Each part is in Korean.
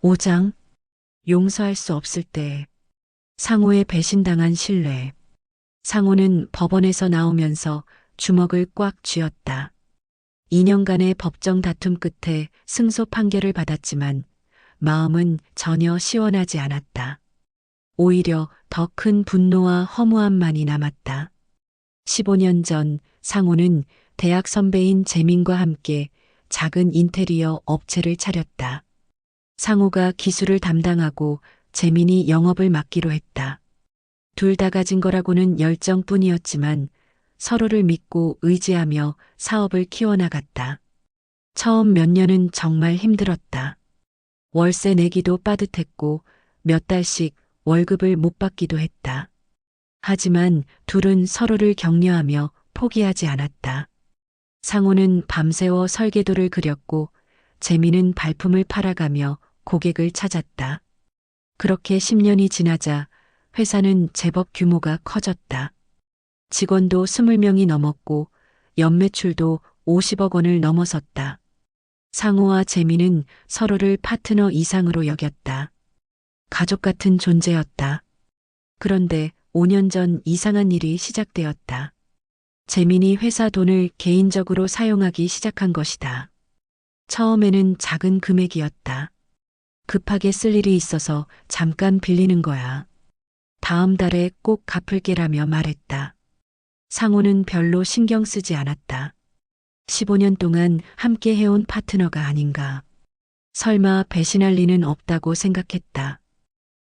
5장 용서할 수 없을 때 상호의 배신당한 신뢰. 상호는 법원에서 나오면서 주먹을 꽉 쥐었다. 2년간의 법정 다툼 끝에 승소 판결을 받았지만 마음은 전혀 시원하지 않았다. 오히려 더 큰 분노와 허무함만이 남았다. 15년 전 상호는 대학 선배인 재민과 함께 작은 인테리어 업체를 차렸다. 상호가 기술을 담당하고 재민이 영업을 맡기로 했다. 둘 다 가진 거라고는 열정뿐이었지만 서로를 믿고 의지하며 사업을 키워나갔다. 처음 몇 년은 정말 힘들었다. 월세 내기도 빠듯했고 몇 달씩 월급을 못 받기도 했다. 하지만 둘은 서로를 격려하며 포기하지 않았다. 상호는 밤새워 설계도를 그렸고 재민은 발품을 팔아가며 고객을 찾았다. 그렇게 10년이 지나자 회사는 제법 규모가 커졌다. 직원도 20명이 넘었고 연매출도 50억 원을 넘어섰다. 상호와 재민은 서로를 파트너 이상으로 여겼다. 가족 같은 존재였다. 그런데 5년 전 이상한 일이 시작되었다. 재민이 회사 돈을 개인적으로 사용하기 시작한 것이다. 처음에는 작은 금액이었다. 급하게 쓸 일이 있어서 잠깐 빌리는 거야. 다음 달에 꼭 갚을게라며 말했다. 상호는 별로 신경 쓰지 않았다. 15년 동안 함께 해온 파트너가 아닌가. 설마 배신할 리는 없다고 생각했다.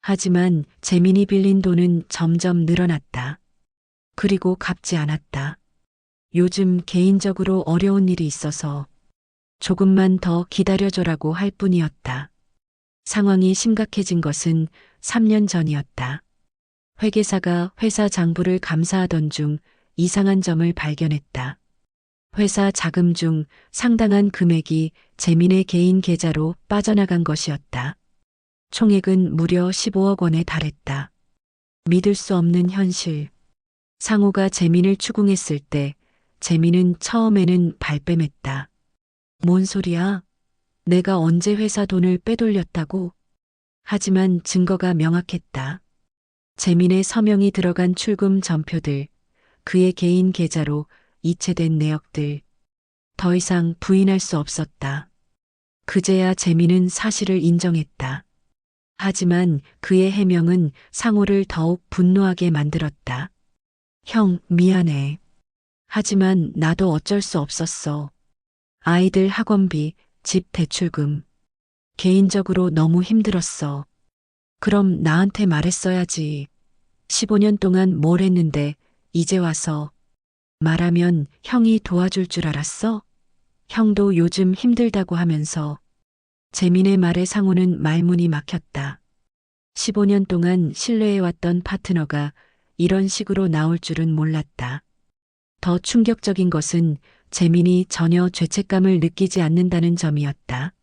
하지만 재민이 빌린 돈은 점점 늘어났다. 그리고 갚지 않았다. 요즘 개인적으로 어려운 일이 있어서 조금만 더 기다려줘라고 할 뿐이었다. 상황이 심각해진 것은 3년 전이었다. 회계사가 회사 장부를 감사하던 중 이상한 점을 발견했다. 회사 자금 중 상당한 금액이 재민의 개인 계좌로 빠져나간 것이었다. 총액은 무려 15억 원에 달했다. 믿을 수 없는 현실. 상호가 재민을 추궁했을 때 재민은 처음에는 발뺌했다. 뭔 소리야? 내가 언제 회사 돈을 빼돌렸다고? 하지만 증거가 명확했다. 재민의 서명이 들어간 출금 전표들, 그의 개인 계좌로 이체된 내역들. 더 이상 부인할 수 없었다. 그제야 재민은 사실을 인정했다. 하지만 그의 해명은 상호를 더욱 분노하게 만들었다. 형, 미안해. 하지만 나도 어쩔 수 없었어. 아이들 학원비, 집 대출금. 개인적으로 너무 힘들었어. 그럼 나한테 말했어야지. 15년 동안 뭘 했는데 이제 와서 말하면 형이 도와줄 줄 알았어? 형도 요즘 힘들다고 하면서. 재민의 말에 상호는 말문이 막혔다. 15년 동안 신뢰해왔던 파트너가 이런 식으로 나올 줄은 몰랐다. 더 충격적인 것은 재민이 전혀 죄책감을 느끼지 않는다는 점이었다.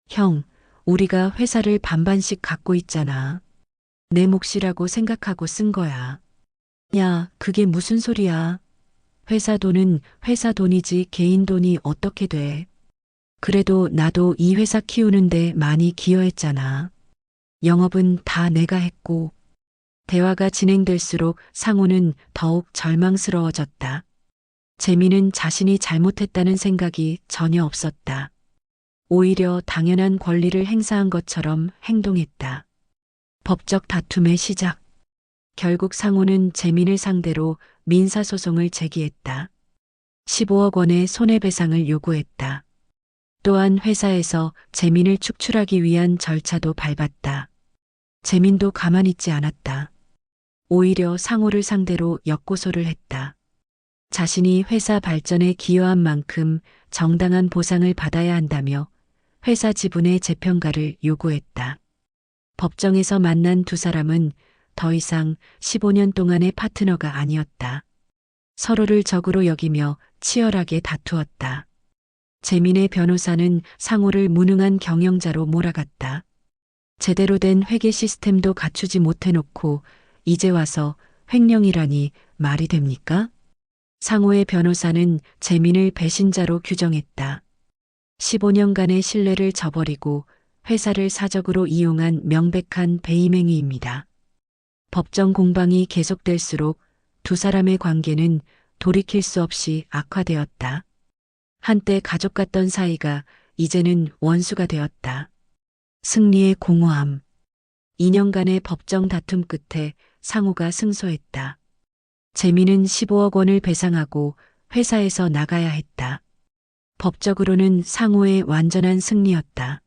형, 우리가 회사를 반반씩 갖고 있잖아. 내 몫이라고 생각하고 쓴 거야. 야, 그게 무슨 소리야. 회사 돈은 회사 돈이지 개인 돈이 어떻게 돼. 그래도 나도 이 회사 키우는데 많이 기여했잖아. 영업은 다 내가 했고. 대화가 진행될수록 상호는 더욱 절망스러워졌다. 재민은 자신이 잘못했다는 생각이 전혀 없었다. 오히려 당연한 권리를 행사한 것처럼 행동했다. 법적 다툼의 시작. 결국 상호는 재민을 상대로 민사소송을 제기했다. 15억 원의 손해배상을 요구했다. 또한 회사에서 재민을 축출하기 위한 절차도 밟았다. 재민도 가만히 있지 않았다. 오히려 상호를 상대로 역고소를 했다. 자신이 회사 발전에 기여한 만큼 정당한 보상을 받아야 한다며 회사 지분의 재평가를 요구했다. 법정에서 만난 두 사람은 더 이상 15년 동안의 파트너가 아니었다. 서로를 적으로 여기며 치열하게 다투었다. 재민의 변호사는 상호를 무능한 경영자로 몰아갔다. 제대로 된 회계 시스템도 갖추지 못해놓고 이제 와서 횡령이라니 말이 됩니까? 상호의 변호사는 재민을 배신자로 규정했다. 15년간의 신뢰를 저버리고 회사를 사적으로 이용한 명백한 배임 행위입니다. 법정 공방이 계속될수록 두 사람의 관계는 돌이킬 수 없이 악화되었다. 한때 가족 같던 사이가 이제는 원수가 되었다. 승리의 공허함. 2년간의 법정 다툼 끝에 상호가 승소했다. 재미는 15억 원을 배상하고 회사에서 나가야 했다. 법적으로는 상호의 완전한 승리였다.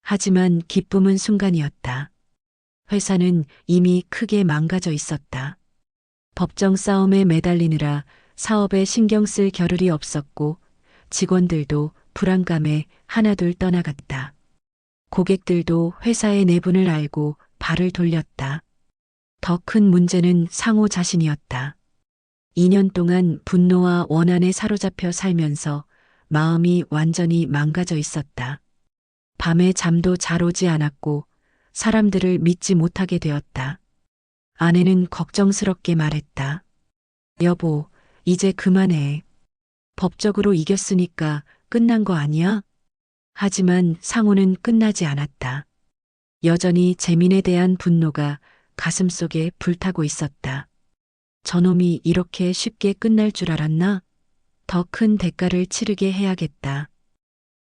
하지만 기쁨은 순간이었다. 회사는 이미 크게 망가져 있었다. 법정 싸움에 매달리느라 사업에 신경 쓸 겨를이 없었고 직원들도 불안감에 하나둘 떠나갔다. 고객들도 회사의 내분을 알고 발을 돌렸다. 더 큰 문제는 상호 자신이었다. 2년 동안 분노와 원한에 사로잡혀 살면서 마음이 완전히 망가져 있었다. 밤에 잠도 잘 오지 않았고 사람들을 믿지 못하게 되었다. 아내는 걱정스럽게 말했다. 여보, 이제 그만해. 법적으로 이겼으니까 끝난 거 아니야? 하지만 상호는 끝나지 않았다. 여전히 재민에 대한 분노가 가슴속에 불타고 있었다. 저놈이 이렇게 쉽게 끝날 줄 알았나? 더 큰 대가를 치르게 해야겠다.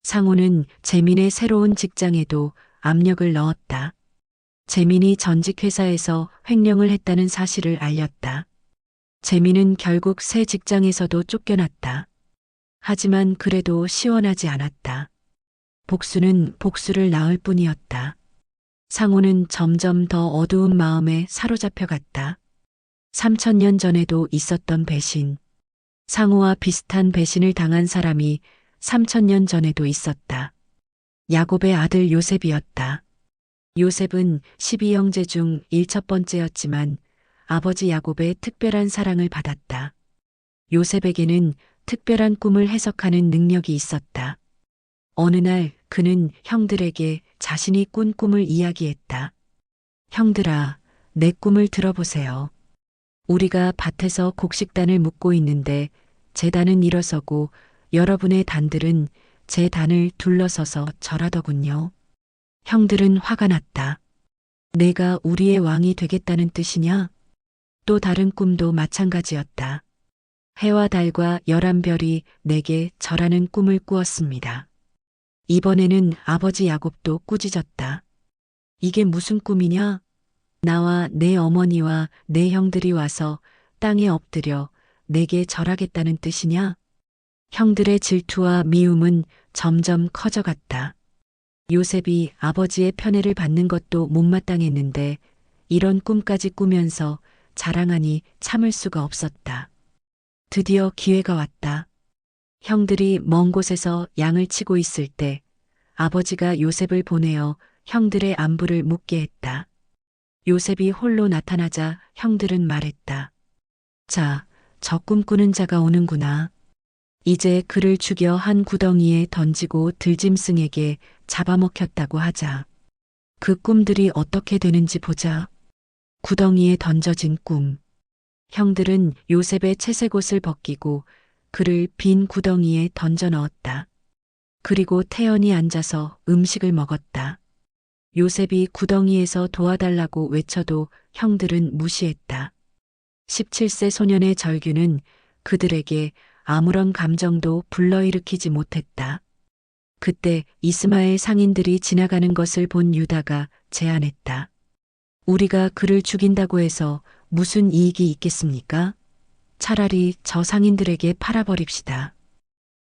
상호는 재민의 새로운 직장에도 압력을 넣었다. 재민이 전직 회사에서 횡령을 했다는 사실을 알렸다. 재민은 결국 새 직장에서도 쫓겨났다. 하지만 그래도 시원하지 않았다. 복수는 복수를 낳을 뿐이었다. 상호는 점점 더 어두운 마음에 사로잡혀 갔다. 3000년 전에도 있었던 배신. 상호와 비슷한 배신을 당한 사람이 3000년 전에도 있었다. 야곱의 아들 요셉이었다. 요셉은 12형제 중 일첫 번째였지만 아버지 야곱의 특별한 사랑을 받았다. 요셉에게는 특별한 꿈을 해석하는 능력이 있었다. 어느 날 그는 형들에게 자신이 꾼 꿈을 이야기했다. 형들아, 내 꿈을 들어보세요. 우리가 밭에서 곡식단을 묶고 있는데 제 단은 일어서고 여러분의 단들은 제 단을 둘러서서 절하더군요. 형들은 화가 났다. 내가 우리의 왕이 되겠다는 뜻이냐? 또 다른 꿈도 마찬가지였다. 해와 달과 11별이 내게 절하는 꿈을 꾸었습니다. 이번에는 아버지 야곱도 꾸짖었다. 이게 무슨 꿈이냐? 나와 내 어머니와 내 형들이 와서 땅에 엎드려 내게 절하겠다는 뜻이냐? 형들의 질투와 미움은 점점 커져갔다. 요셉이 아버지의 편애를 받는 것도 못마땅했는데 이런 꿈까지 꾸면서 자랑하니 참을 수가 없었다. 드디어 기회가 왔다. 형들이 먼 곳에서 양을 치고 있을 때 아버지가 요셉을 보내어 형들의 안부를 묻게 했다. 요셉이 홀로 나타나자 형들은 말했다. 자, 저 꿈꾸는 자가 오는구나. 이제 그를 죽여 한 구덩이에 던지고 들짐승에게 잡아먹혔다고 하자. 그 꿈들이 어떻게 되는지 보자. 구덩이에 던져진 꿈. 형들은 요셉의 채색옷을 벗기고 그를 빈 구덩이에 던져 넣었다. 그리고 태연히 앉아서 음식을 먹었다. 요셉이 구덩이에서 도와달라고 외쳐도 형들은 무시했다. 17세 소년의 절규는 그들에게 아무런 감정도 불러일으키지 못했다. 그때 이스마엘 상인들이 지나가는 것을 본 유다가 제안했다. 우리가 그를 죽인다고 해서 무슨 이익이 있겠습니까? 차라리 저 상인들에게 팔아버립시다.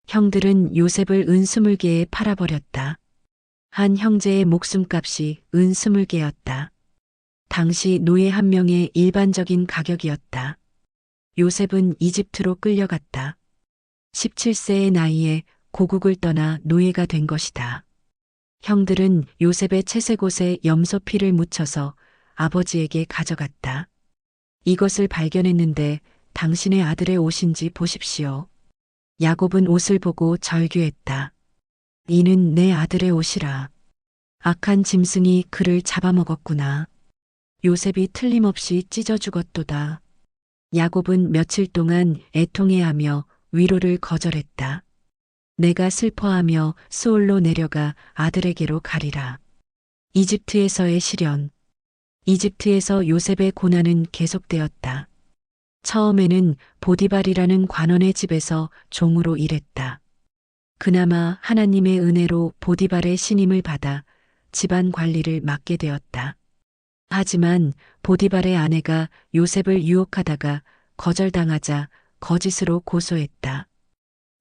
형들은 요셉을 은 20개에 팔아버렸다. 한 형제의 목숨값이 은 20개였다. 당시 노예 한 명의 일반적인 가격이었다. 요셉은 이집트로 끌려갔다. 17세의 나이에 고국을 떠나 노예가 된 것이다. 형들은 요셉의 채색옷에 염소 피를 묻혀서 아버지에게 가져갔다. 이것을 발견했는데 당신의 아들의 옷인지 보십시오. 야곱은 옷을 보고 절규했다. 이는 내 아들의 옷이라. 악한 짐승이 그를 잡아먹었구나. 요셉이 틀림없이 찢어 죽었도다. 야곱은 며칠 동안 애통해하며 위로를 거절했다. 내가 슬퍼하며 수올로 내려가 아들에게로 가리라. 이집트에서의 시련. 이집트에서 요셉의 고난은 계속되었다. 처음에는 보디발이라는 관원의 집에서 종으로 일했다. 그나마 하나님의 은혜로 보디발의 신임을 받아 집안 관리를 맡게 되었다. 하지만 보디발의 아내가 요셉을 유혹하다가 거절당하자 거짓으로 고소했다.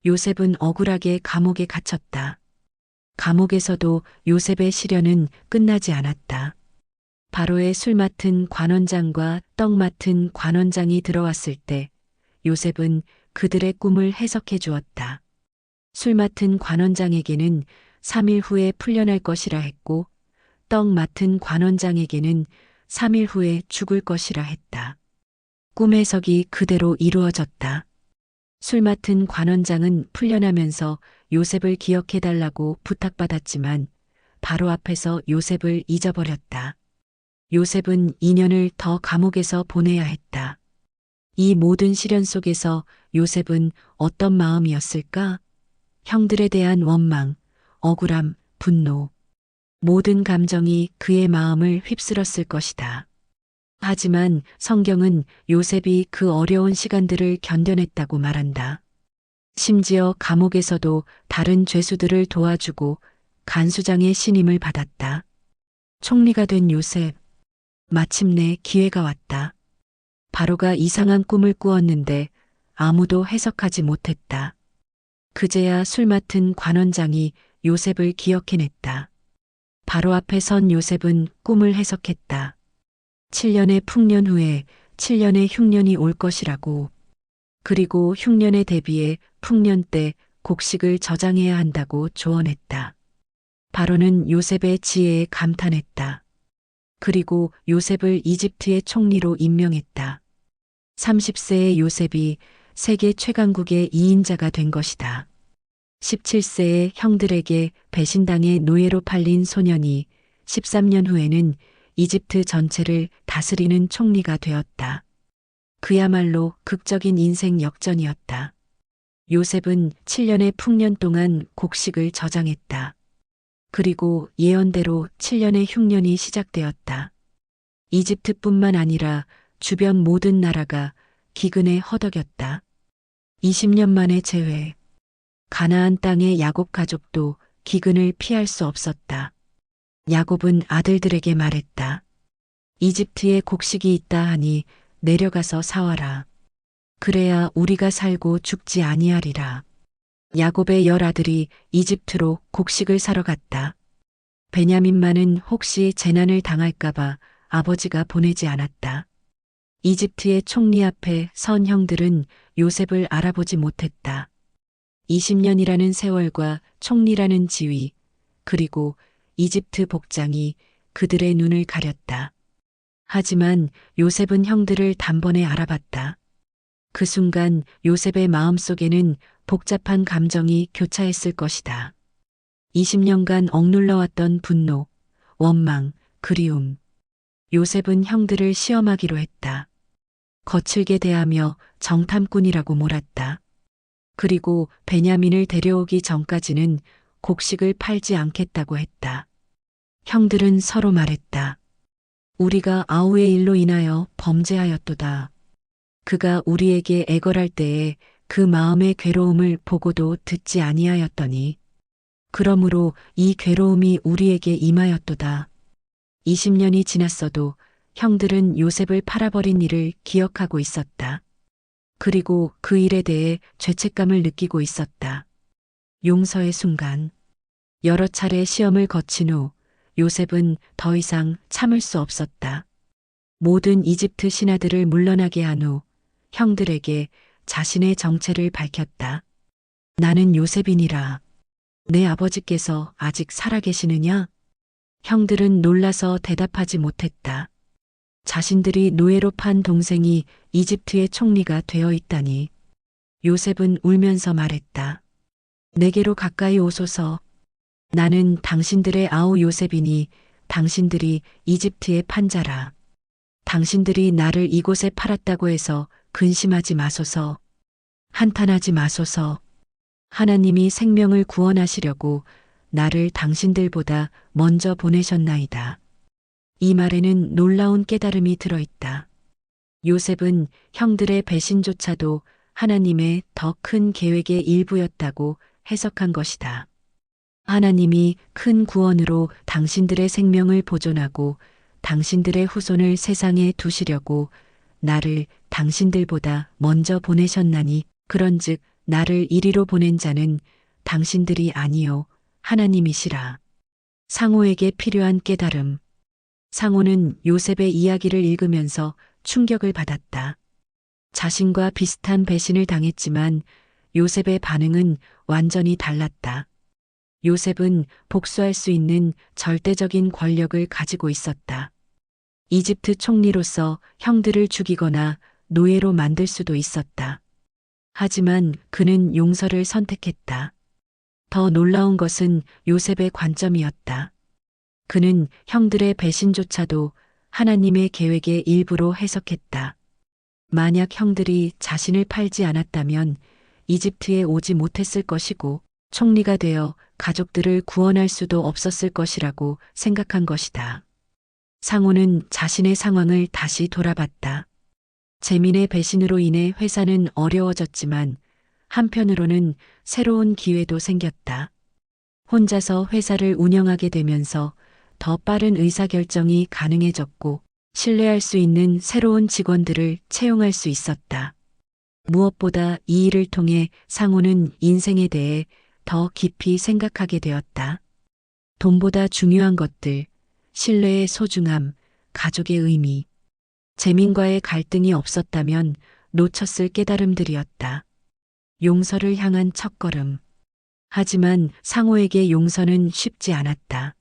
요셉은 억울하게 감옥에 갇혔다. 감옥에서도 요셉의 시련은 끝나지 않았다. 바로의 술 맡은 관원장과 떡 맡은 관원장이 들어왔을 때 요셉은 그들의 꿈을 해석해 주었다. 술 맡은 관원장에게는 3일 후에 풀려날 것이라 했고 떡 맡은 관원장에게는 3일 후에 죽을 것이라 했다. 꿈 해석이 그대로 이루어졌다. 술 맡은 관원장은 풀려나면서 요셉을 기억해 달라고 부탁받았지만 바로 앞에서 요셉을 잊어버렸다. 요셉은 2년을 더 감옥에서 보내야 했다. 이 모든 시련 속에서 요셉은 어떤 마음이었을까? 형들에 대한 원망, 억울함, 분노. 모든 감정이 그의 마음을 휩쓸었을 것이다. 하지만 성경은 요셉이 그 어려운 시간들을 견뎌냈다고 말한다. 심지어 감옥에서도 다른 죄수들을 도와주고 간수장의 신임을 받았다. 총리가 된 요셉. 마침내 기회가 왔다. 바로가 이상한 꿈을 꾸었는데 아무도 해석하지 못했다. 그제야 술 맡은 관원장이 요셉을 기억해냈다. 바로 앞에 선 요셉은 꿈을 해석했다. 7년의 풍년 후에 7년의 흉년이 올 것이라고. 그리고 흉년에 대비해 풍년 때 곡식을 저장해야 한다고 조언했다. 바로는 요셉의 지혜에 감탄했다. 그리고 요셉을 이집트의 총리로 임명했다. 30세의 요셉이 세계 최강국의 2인자가 된 것이다. 17세의 형들에게 배신당해 노예로 팔린 소년이 13년 후에는 이집트 전체를 다스리는 총리가 되었다. 그야말로 극적인 인생 역전이었다. 요셉은 7년의 풍년 동안 곡식을 저장했다. 그리고 예언대로 7년의 흉년이 시작되었다. 이집트뿐만 아니라 주변 모든 나라가 기근에 허덕였다. 20년 만에 재회. 가나안 땅의 야곱 가족도 기근을 피할 수 없었다. 야곱은 아들들에게 말했다. 이집트에 곡식이 있다 하니 내려가서 사와라. 그래야 우리가 살고 죽지 아니하리라. 야곱의 10아들이 이집트로 곡식을 사러 갔다. 베냐민만은 혹시 재난을 당할까봐 아버지가 보내지 않았다. 이집트의 총리 앞에 선 형들은 요셉을 알아보지 못했다. 20년이라는 세월과 총리라는 지위, 그리고 이집트 복장이 그들의 눈을 가렸다. 하지만 요셉은 형들을 단번에 알아봤다. 그 순간 요셉의 마음속에는 복잡한 감정이 교차했을 것이다. 20년간 억눌러왔던 분노, 원망, 그리움. 요셉은 형들을 시험하기로 했다. 거칠게 대하며 정탐꾼이라고 몰았다. 그리고 베냐민을 데려오기 전까지는 곡식을 팔지 않겠다고 했다. 형들은 서로 말했다. 우리가 아우의 일로 인하여 범죄하였도다. 그가 우리에게 애걸할 때에 그 마음의 괴로움을 보고도 듣지 아니하였더니 그러므로 이 괴로움이 우리에게 임하였도다. 20년이 지났어도 형들은 요셉을 팔아버린 일을 기억하고 있었다. 그리고 그 일에 대해 죄책감을 느끼고 있었다. 용서의 순간. 여러 차례 시험을 거친 후 요셉은 더 이상 참을 수 없었다. 모든 이집트 신하들을 물러나게 한 후 형들에게 자신의 정체를 밝혔다. 나는 요셉이니라. 내 아버지께서 아직 살아계시느냐? 형들은 놀라서 대답하지 못했다. 자신들이 노예로 판 동생이 이집트의 총리가 되어 있다니. 요셉은 울면서 말했다. 내게로 가까이 오소서. 나는 당신들의 아우 요셉이니 당신들이 이집트의 판자라. 당신들이 나를 이곳에 팔았다고 해서 근심하지 마소서. 한탄하지 마소서. 하나님이 생명을 구원하시려고 나를 당신들보다 먼저 보내셨나이다. 이 말에는 놀라운 깨달음이 들어있다. 요셉은 형들의 배신조차도 하나님의 더 큰 계획의 일부였다고 해석한 것이다. 하나님이 큰 구원으로 당신들의 생명을 보존하고 당신들의 후손을 세상에 두시려고 나를 당신들보다 먼저 보내셨나니 그런즉 나를 이리로 보낸 자는 당신들이 아니요 하나님이시라. 상호에게 필요한 깨달음. 상호는 요셉의 이야기를 읽으면서 충격을 받았다. 자신과 비슷한 배신을 당했지만 요셉의 반응은 완전히 달랐다. 요셉은 복수할 수 있는 절대적인 권력을 가지고 있었다. 이집트 총리로서 형들을 죽이거나 노예로 만들 수도 있었다. 하지만 그는 용서를 선택했다. 더 놀라운 것은 요셉의 관점이었다. 그는 형들의 배신조차도 하나님의 계획의 일부로 해석했다. 만약 형들이 자신을 팔지 않았다면 이집트에 오지 못했을 것이고 총리가 되어 가족들을 구원할 수도 없었을 것이라고 생각한 것이다. 상호는 자신의 상황을 다시 돌아봤다. 재민의 배신으로 인해 회사는 어려워졌지만 한편으로는 새로운 기회도 생겼다. 혼자서 회사를 운영하게 되면서 더 빠른 의사결정이 가능해졌고 신뢰할 수 있는 새로운 직원들을 채용할 수 있었다. 무엇보다 이 일을 통해 상호는 인생에 대해 더 깊이 생각하게 되었다. 돈보다 중요한 것들, 신뢰의 소중함, 가족의 의미, 재민과의 갈등이 없었다면 놓쳤을 깨달음들이었다. 용서를 향한 첫걸음. 하지만 상호에게 용서는 쉽지 않았다.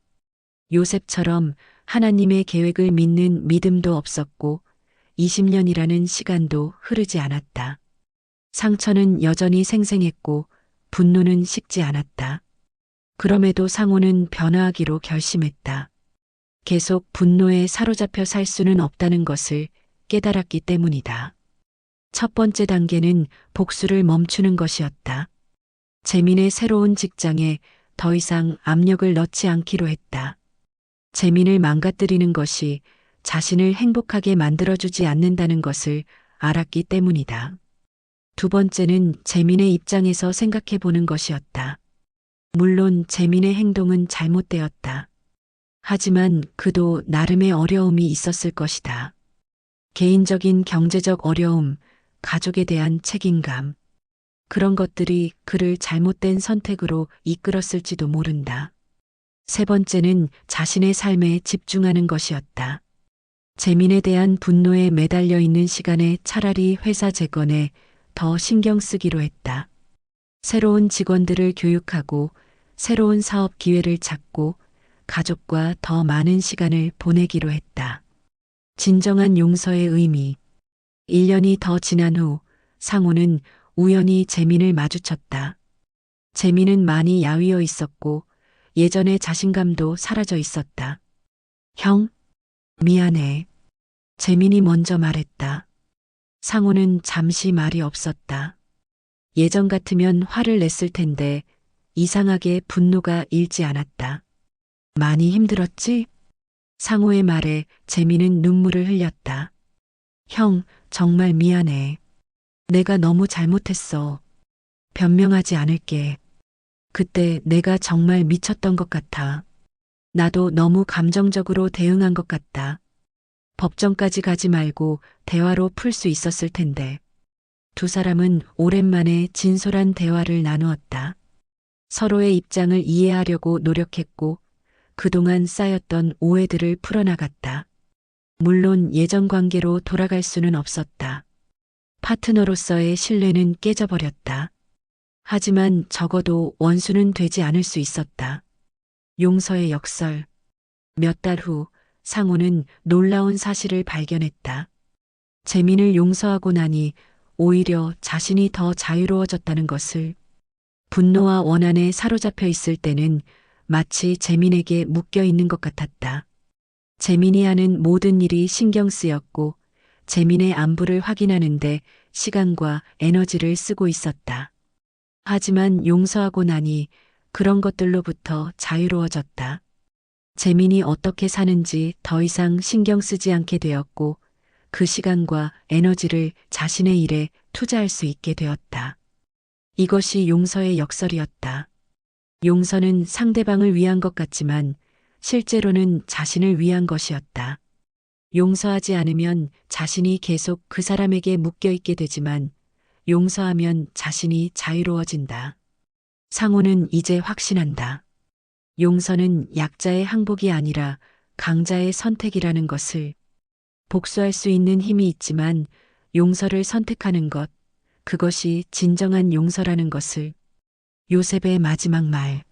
요셉처럼 하나님의 계획을 믿는 믿음도 없었고 20년이라는 시간도 흐르지 않았다. 상처는 여전히 생생했고 분노는 식지 않았다. 그럼에도 상호는 변화하기로 결심했다. 계속 분노에 사로잡혀 살 수는 없다는 것을 깨달았기 때문이다. 첫 번째 단계는 복수를 멈추는 것이었다. 재민의 새로운 직장에 더 이상 압력을 넣지 않기로 했다. 재민을 망가뜨리는 것이 자신을 행복하게 만들어주지 않는다는 것을 알았기 때문이다. 두 번째는 재민의 입장에서 생각해 보는 것이었다. 물론 재민의 행동은 잘못되었다. 하지만 그도 나름의 어려움이 있었을 것이다. 개인적인 경제적 어려움, 가족에 대한 책임감. 그런 것들이 그를 잘못된 선택으로 이끌었을지도 모른다. 세 번째는 자신의 삶에 집중하는 것이었다. 재민에 대한 분노에 매달려 있는 시간에 차라리 회사 재건에 더 신경 쓰기로 했다. 새로운 직원들을 교육하고 새로운 사업 기회를 찾고 가족과 더 많은 시간을 보내기로 했다. 진정한 용서의 의미. 1년이 더 지난 후 상호는 우연히 재민을 마주쳤다. 재민은 많이 야위어 있었고 예전의 자신감도 사라져 있었다. 형, 미안해. 재민이 먼저 말했다. 상호는 잠시 말이 없었다. 예전 같으면 화를 냈을 텐데 이상하게 분노가 일지 않았다. 많이 힘들었지? 상호의 말에 재민은 눈물을 흘렸다. 형, 정말 미안해. 내가 너무 잘못했어. 변명하지 않을게. 그때 내가 정말 미쳤던 것 같아. 나도 너무 감정적으로 대응한 것 같다. 법정까지 가지 말고 대화로 풀 수 있었을 텐데. 두 사람은 오랜만에 진솔한 대화를 나누었다. 서로의 입장을 이해하려고 노력했고 그동안 쌓였던 오해들을 풀어나갔다. 물론 예전 관계로 돌아갈 수는 없었다. 파트너로서의 신뢰는 깨져버렸다. 하지만 적어도 원수는 되지 않을 수 있었다. 용서의 역설. 몇 달 후 상호는 놀라운 사실을 발견했다. 재민을 용서하고 나니 오히려 자신이 더 자유로워졌다는 것을. 분노와 원한에 사로잡혀 있을 때는 마치 재민에게 묶여 있는 것 같았다. 재민이 하는 모든 일이 신경 쓰였고 재민의 안부를 확인하는데 시간과 에너지를 쓰고 있었다. 하지만 용서하고 나니 그런 것들로부터 자유로워졌다. 재민이 어떻게 사는지 더 이상 신경 쓰지 않게 되었고 그 시간과 에너지를 자신의 일에 투자할 수 있게 되었다. 이것이 용서의 역설이었다. 용서는 상대방을 위한 것 같지만 실제로는 자신을 위한 것이었다. 용서하지 않으면 자신이 계속 그 사람에게 묶여 있게 되지만 용서하면 자신이 자유로워진다. 상호는 이제 확신한다. 용서는 약자의 항복이 아니라 강자의 선택이라는 것을, 복수할 수 있는 힘이 있지만 용서를 선택하는 것, 그것이 진정한 용서라는 것을. 요셉의 마지막 말.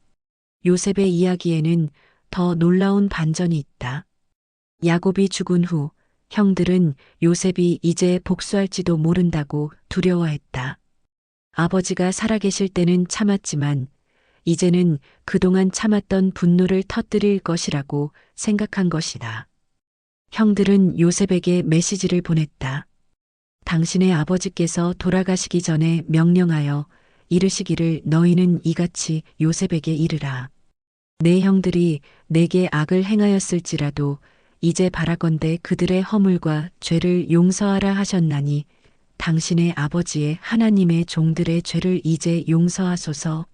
요셉의 이야기에는 더 놀라운 반전이 있다. 야곱이 죽은 후 형들은 요셉이 이제 복수할지도 모른다고 두려워했다. 아버지가 살아계실 때는 참았지만 이제는 그동안 참았던 분노를 터뜨릴 것이라고 생각한 것이다. 형들은 요셉에게 메시지를 보냈다. 당신의 아버지께서 돌아가시기 전에 명령하여 이르시기를 너희는 이같이 요셉에게 이르라. 내 형들이 내게 악을 행하였을지라도 이제 바라건대 그들의 허물과 죄를 용서하라 하셨나니 당신의 아버지의 하나님의 종들의 죄를 이제 용서하소서.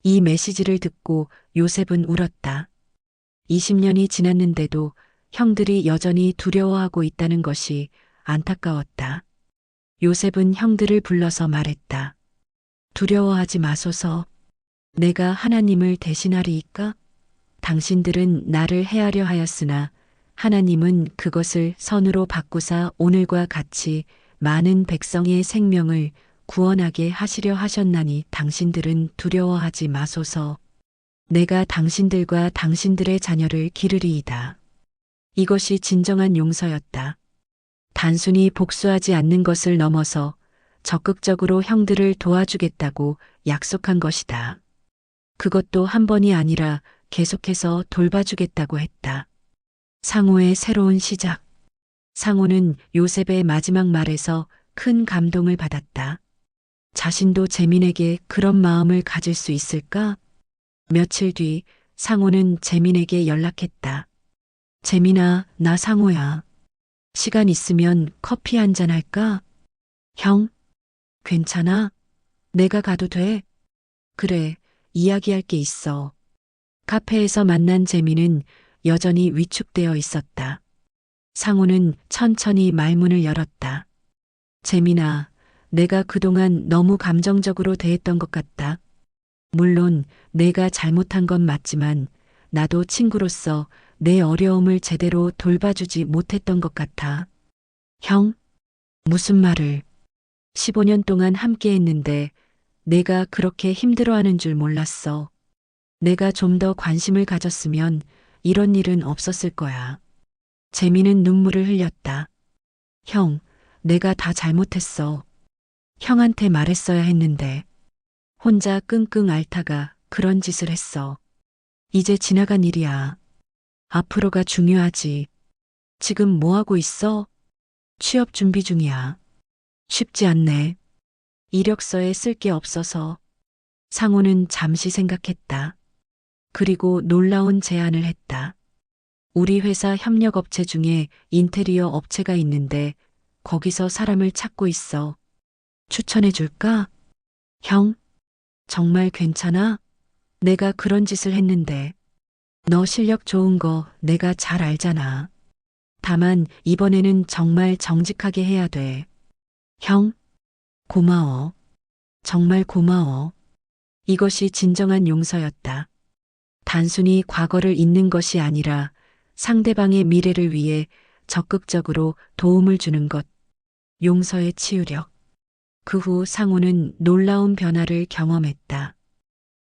이 메시지를 듣고 요셉은 울었다. 20년이 지났는데도 형들이 여전히 두려워하고 있다는 것이 안타까웠다. 요셉은 형들을 불러서 말했다. 두려워하지 마소서. 내가 하나님을 대신하리이까? 당신들은 나를 해하려 하였으나 하나님은 그것을 선으로 바꾸사 오늘과 같이 많은 백성의 생명을 구원하게 하시려 하셨나니 당신들은 두려워하지 마소서. 내가 당신들과 당신들의 자녀를 기르리이다. 이것이 진정한 용서였다. 단순히 복수하지 않는 것을 넘어서 적극적으로 형들을 도와주겠다고 약속한 것이다. 그것도 한 번이 아니라 계속해서 돌봐주겠다고 했다. 상호의 새로운 시작. 상호는 요셉의 마지막 말에서 큰 감동을 받았다. 자신도 재민에게 그런 마음을 가질 수 있을까? 며칠 뒤 상호는 재민에게 연락했다. 재민아, 나 상호야. 시간 있으면 커피 한잔 할까? 형? 괜찮아? 내가 가도 돼? 그래, 이야기할 게 있어. 카페에서 만난 재민은 여전히 위축되어 있었다. 상호는 천천히 말문을 열었다. 재민아, 내가 그동안 너무 감정적으로 대했던 것 같다. 물론 내가 잘못한 건 맞지만 나도 친구로서 내 어려움을 제대로 돌봐주지 못했던 것 같아. 형? 무슨 말을? 15년 동안 함께 했는데 내가 그렇게 힘들어하는 줄 몰랐어. 내가 좀 더 관심을 가졌으면 이런 일은 없었을 거야. 재민은 눈물을 흘렸다. 형, 내가 다 잘못했어. 형한테 말했어야 했는데. 혼자 끙끙 앓다가 그런 짓을 했어. 이제 지나간 일이야. 앞으로가 중요하지. 지금 뭐 하고 있어? 취업 준비 중이야. 쉽지 않네. 이력서에 쓸 게 없어서. 상호는 잠시 생각했다. 그리고 놀라운 제안을 했다. 우리 회사 협력업체 중에 인테리어 업체가 있는데 거기서 사람을 찾고 있어. 추천해 줄까? 형, 정말 괜찮아? 내가 그런 짓을 했는데. 너 실력 좋은 거 내가 잘 알잖아. 다만 이번에는 정말 정직하게 해야 돼. 형, 고마워. 정말 고마워. 이것이 진정한 용서였다. 단순히 과거를 잊는 것이 아니라 상대방의 미래를 위해 적극적으로 도움을 주는 것. 용서의 치유력. 그 후 상호는 놀라운 변화를 경험했다.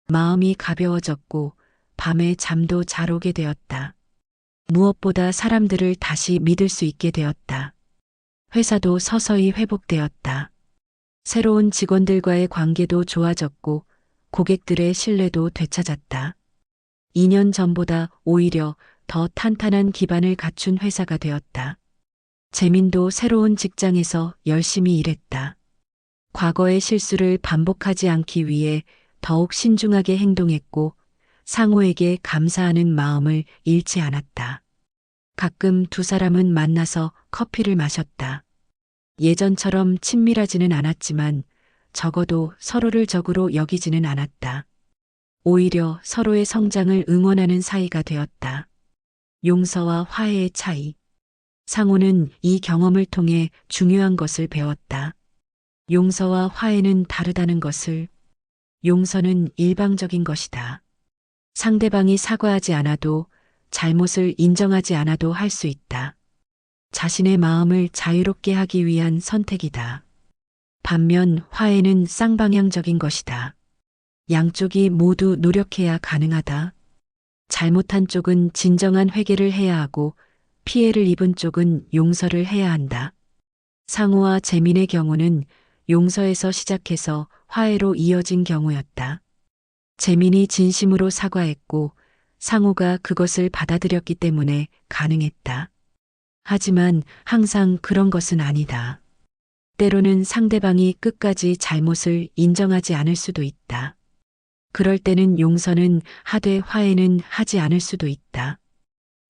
마음이 가벼워졌고 밤에 잠도 잘 오게 되었다. 무엇보다 사람들을 다시 믿을 수 있게 되었다. 회사도 서서히 회복되었다. 새로운 직원들과의 관계도 좋아졌고 고객들의 신뢰도 되찾았다. 2년 전보다 오히려 더 탄탄한 기반을 갖춘 회사가 되었다. 재민도 새로운 직장에서 열심히 일했다. 과거의 실수를 반복하지 않기 위해 더욱 신중하게 행동했고 상호에게 감사하는 마음을 잃지 않았다. 가끔 두 사람은 만나서 커피를 마셨다. 예전처럼 친밀하지는 않았지만 적어도 서로를 적으로 여기지는 않았다. 오히려 서로의 성장을 응원하는 사이가 되었다. 용서와 화해의 차이. 상호는 이 경험을 통해 중요한 것을 배웠다. 용서와 화해는 다르다는 것을. 용서는 일방적인 것이다. 상대방이 사과하지 않아도, 잘못을 인정하지 않아도 할 수 있다. 자신의 마음을 자유롭게 하기 위한 선택이다. 반면 화해는 쌍방향적인 것이다. 양쪽이 모두 노력해야 가능하다. 잘못한 쪽은 진정한 회개를 해야 하고 피해를 입은 쪽은 용서를 해야 한다. 상호와 재민의 경우는 용서에서 시작해서 화해로 이어진 경우였다. 재민이 진심으로 사과했고 상호가 그것을 받아들였기 때문에 가능했다. 하지만 항상 그런 것은 아니다. 때로는 상대방이 끝까지 잘못을 인정하지 않을 수도 있다. 그럴 때는 용서는 하되 화해는 하지 않을 수도 있다.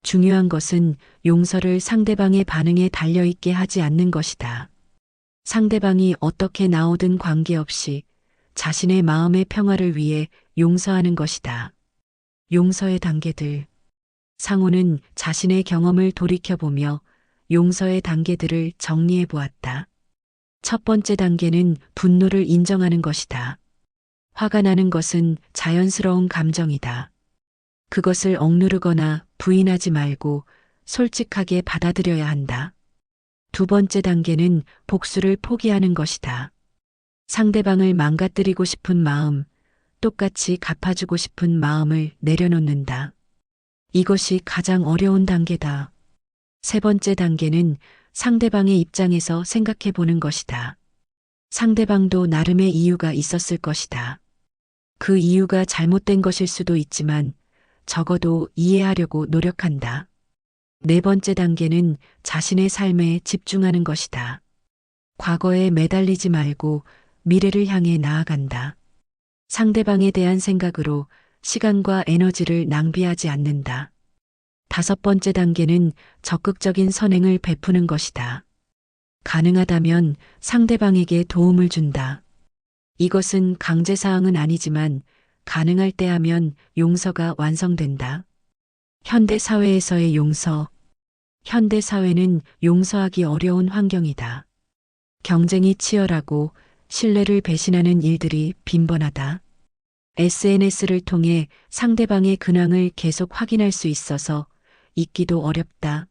중요한 것은 용서를 상대방의 반응에 달려있게 하지 않는 것이다. 상대방이 어떻게 나오든 관계없이 자신의 마음의 평화를 위해 용서하는 것이다. 용서의 단계들. 상호는 자신의 경험을 돌이켜보며 용서의 단계들을 정리해 보았다. 첫 번째 단계는 분노를 인정하는 것이다. 화가 나는 것은 자연스러운 감정이다. 그것을 억누르거나 부인하지 말고 솔직하게 받아들여야 한다. 두 번째 단계는 복수를 포기하는 것이다. 상대방을 망가뜨리고 싶은 마음, 똑같이 갚아주고 싶은 마음을 내려놓는다. 이것이 가장 어려운 단계다. 세 번째 단계는 상대방의 입장에서 생각해 보는 것이다. 상대방도 나름의 이유가 있었을 것이다. 그 이유가 잘못된 것일 수도 있지만 적어도 이해하려고 노력한다. 네 번째 단계는 자신의 삶에 집중하는 것이다. 과거에 매달리지 말고 미래를 향해 나아간다. 상대방에 대한 생각으로 시간과 에너지를 낭비하지 않는다. 다섯 번째 단계는 적극적인 선행을 베푸는 것이다. 가능하다면 상대방에게 도움을 준다. 이것은 강제사항은 아니지만 가능할 때 하면 용서가 완성된다. 현대 사회에서의 용서. 현대 사회는 용서하기 어려운 환경이다. 경쟁이 치열하고 신뢰를 배신하는 일들이 빈번하다. SNS를 통해 상대방의 근황을 계속 확인할 수 있어서 잊기도 어렵다.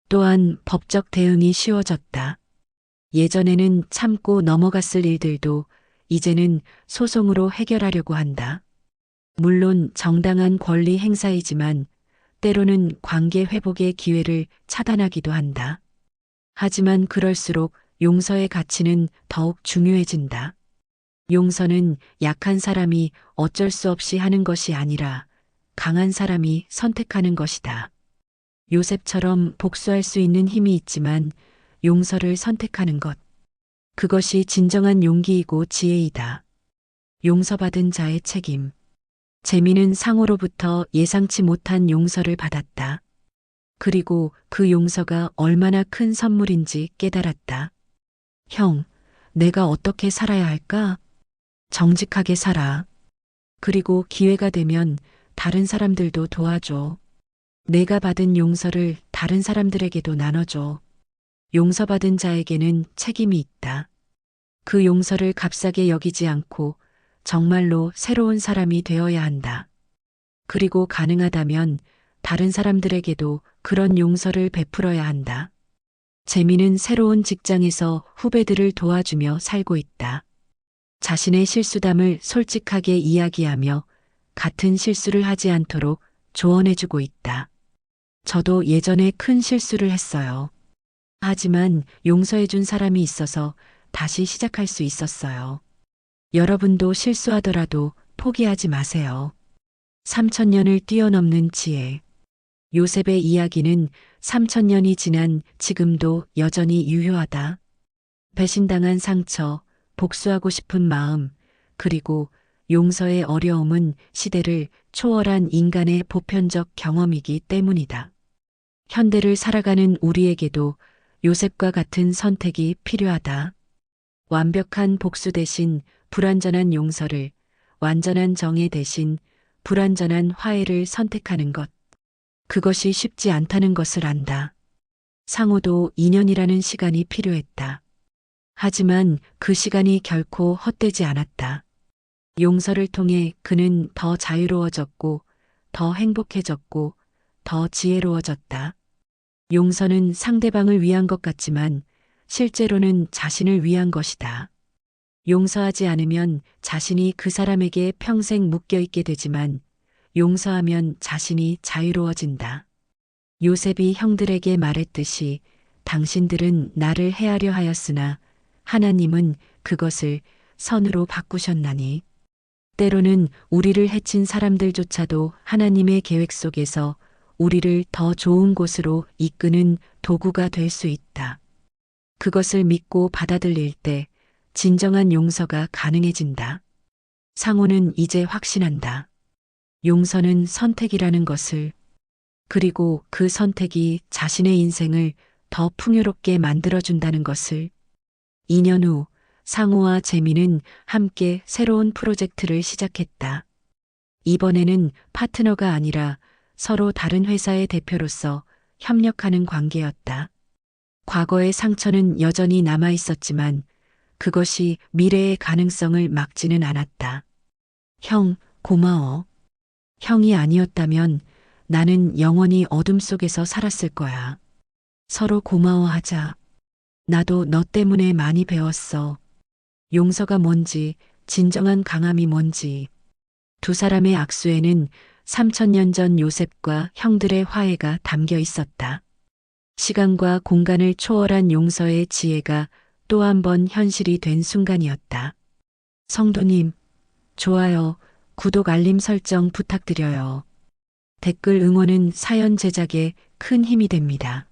또한 법적 대응이 쉬워졌다. 예전에는 참고 넘어갔을 일들도 이제는 소송으로 해결하려고 한다. 물론 정당한 권리 행사이지만 때로는 관계 회복의 기회를 차단하기도 한다. 하지만 그럴수록 용서의 가치는 더욱 중요해진다. 용서는 약한 사람이 어쩔 수 없이 하는 것이 아니라 강한 사람이 선택하는 것이다. 요셉처럼 복수할 수 있는 힘이 있지만 용서를 선택하는 것. 그것이 진정한 용기이고 지혜이다. 용서받은 자의 책임. 재민은 상호로부터 예상치 못한 용서를 받았다. 그리고 그 용서가 얼마나 큰 선물인지 깨달았다. 형, 내가 어떻게 살아야 할까? 정직하게 살아. 그리고 기회가 되면 다른 사람들도 도와줘. 내가 받은 용서를 다른 사람들에게도 나눠줘. 용서받은 자에게는 책임이 있다. 그 용서를 값싸게 여기지 않고 정말로 새로운 사람이 되어야 한다. 그리고 가능하다면 다른 사람들에게도 그런 용서를 베풀어야 한다. 재민은 새로운 직장에서 후배들을 도와주며 살고 있다. 자신의 실수담을 솔직하게 이야기하며 같은 실수를 하지 않도록 조언해주고 있다. 저도 예전에 큰 실수를 했어요. 하지만 용서해준 사람이 있어서 다시 시작할 수 있었어요. 여러분도 실수하더라도 포기하지 마세요. 3000년을 뛰어넘는 지혜. 요셉의 이야기는 3000년이 지난 지금도 여전히 유효하다. 배신당한 상처, 복수하고 싶은 마음, 그리고 용서의 어려움은 시대를 초월한 인간의 보편적 경험이기 때문이다. 현대를 살아가는 우리에게도 요셉과 같은 선택이 필요하다. 완벽한 복수 대신 불완전한 용서를, 완전한 정의 대신 불완전한 화해를 선택하는 것. 그것이 쉽지 않다는 것을 안다. 상호도 2년이라는 시간이 필요했다. 하지만 그 시간이 결코 헛되지 않았다. 용서를 통해 그는 더 자유로워졌고, 더 행복해졌고, 더 지혜로워졌다. 용서는 상대방을 위한 것 같지만 실제로는 자신을 위한 것이다. 용서하지 않으면 자신이 그 사람에게 평생 묶여 있게 되지만 용서하면 자신이 자유로워진다. 요셉이 형들에게 말했듯이 당신들은 나를 해하려 하였으나 하나님은 그것을 선으로 바꾸셨나니. 때로는 우리를 해친 사람들조차도 하나님의 계획 속에서 우리를 더 좋은 곳으로 이끄는 도구가 될 수 있다. 그것을 믿고 받아들일 때 진정한 용서가 가능해진다. 상호는 이제 확신한다. 용서는 선택이라는 것을, 그리고 그 선택이 자신의 인생을 더 풍요롭게 만들어준다는 것을. 2년 후 상호와 재민은 함께 새로운 프로젝트를 시작했다. 이번에는 파트너가 아니라 서로 다른 회사의 대표로서 협력하는 관계였다. 과거의 상처는 여전히 남아 있었지만 그것이 미래의 가능성을 막지는 않았다. 형, 고마워. 형이 아니었다면 나는 영원히 어둠 속에서 살았을 거야. 서로 고마워하자. 나도 너 때문에 많이 배웠어. 용서가 뭔지, 진정한 강함이 뭔지. 두 사람의 악수에는 3000년 전 요셉과 형들의 화해가 담겨 있었다. 시간과 공간을 초월한 용서의 지혜가 또 한 번 현실이 된 순간이었다. 성도님, 좋아요, 구독 알림 설정 부탁드려요. 댓글 응원은 사연 제작에 큰 힘이 됩니다.